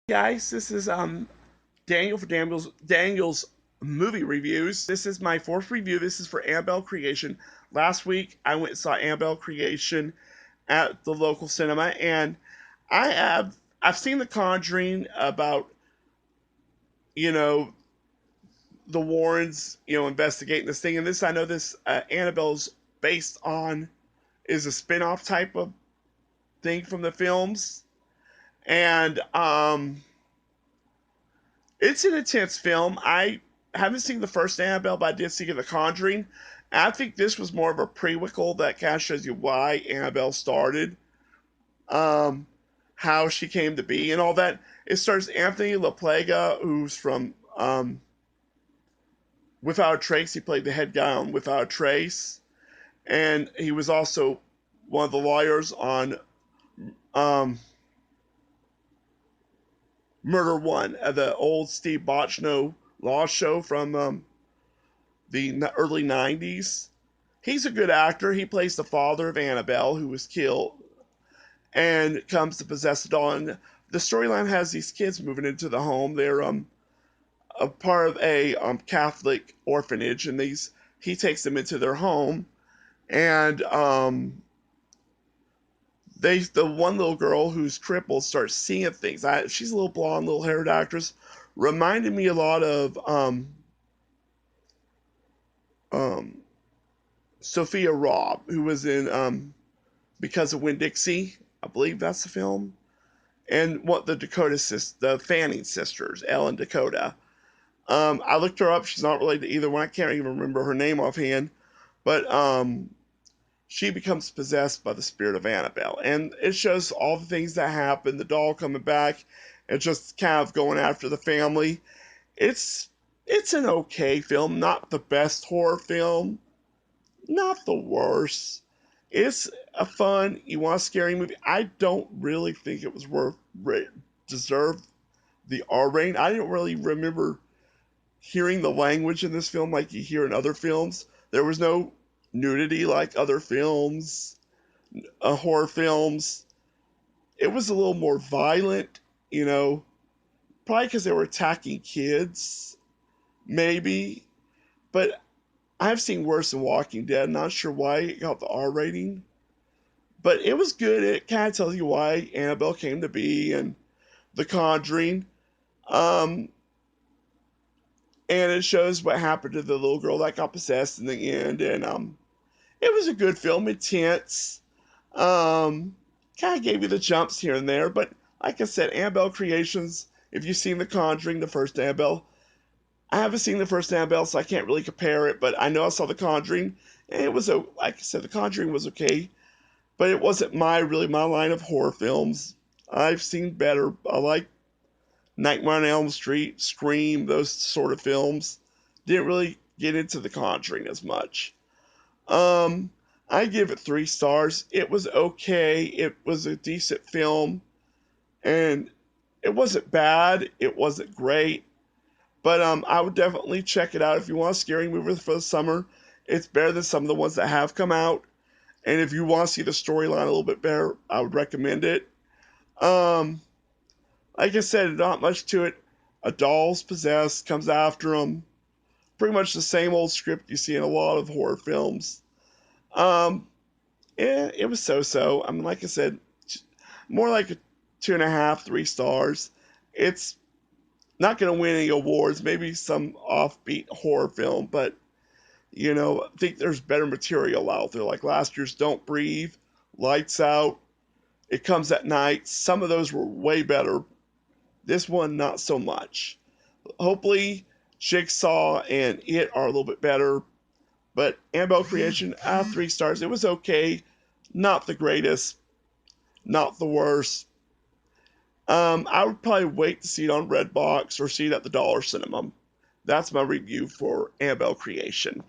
Guys, this is Daniel for Daniel's movie reviews. This is my fourth review. This is for Annabelle Creation. Last week I went and saw Annabelle Creation at the local cinema, and I've seen The Conjuring about you know the Warrens investigating this thing, and this I know this Annabelle's based on is a spin-off type of thing from the films, and it's an intense film. I haven't seen the first Annabelle, but I did see The Conjuring. I think this was more of a prequel that kind of shows you why Annabelle started, um, how she came to be, and all that. It stars Anthony LaPlaga, who's from Without a Trace. He played the head guy on Without a Trace, and he was also one of the lawyers on um, Murder One, the old Steve Bochco law show from the early 90s. He's a good actor. He plays the father of Annabelle, who was killed and comes to possess the doll. And the storyline has these kids moving into the home. They're a part of a Catholic orphanage, and he takes them into their home. And the one little girl who's crippled starts seeing things. She's a little blonde, little haired actress. Reminded me a lot of um, Sophia Robb, who was in Because of Winn-Dixie. I believe that's the film. And what the Fanning sisters, Ellen Dakota. I looked her up. She's not related to either one. I can't even remember her name offhand. But she becomes possessed by the spirit of Annabelle. And it shows all the things that happen, the doll coming back, and just kind of going after the family. It's it's an okay film, not the best horror film, not the worst. It's a fun, you want a scary movie. I don't really think it was deserved the R rating. I didn't really remember hearing the language in this film like you hear in other films. There was no nudity like other films, horror films. It was a little more violent, you know, probably because they were attacking kids, maybe. But I've seen worse than Walking Dead. Not sure why it got the R rating, but it was good. It kind of tells you why Annabelle came to be and The Conjuring. Um, and it shows what happened to the little girl that got possessed in the end. And it was a good film, intense. Um, Kind of gave you the jumps here and there, but like I said, Annabelle Creations. If you've seen The Conjuring, the first Annabelle, I haven't seen the first Annabelle, so I can't really compare it. But I know I saw The Conjuring, and it was like I said, The Conjuring was okay, but it wasn't my line of horror films. I've seen better. I like Nightmare on Elm Street, Scream, those sort of films. Didn't really get into The Conjuring as much. Um, I give it 3 stars. It was okay. It was a decent film, and it wasn't bad. It wasn't great, but I would definitely check it out if you want a scary movie for the summer. It's better than some of the ones that have come out, and if you want to see the storyline a little bit better, I would recommend it. Um, like I said, not much to it. A doll's possessed, comes after him. Pretty much the same old script you see in a lot of horror films. Um, it was so-so. I mean, like I said, more like a 2.5, 3 stars. It's not going to win any awards. Maybe some offbeat horror film, but I think there's better material out there. Like last year's Don't Breathe, Lights Out, It Comes at Night. Some of those were way better. This one, not so much. Hopefully, Jigsaw and It are a little bit better. But Annabelle Creation, 3 stars. It was okay. Not the greatest. Not the worst. I would probably wait to see it on Redbox or see it at the Dollar Cinema. That's my review for Annabelle Creation.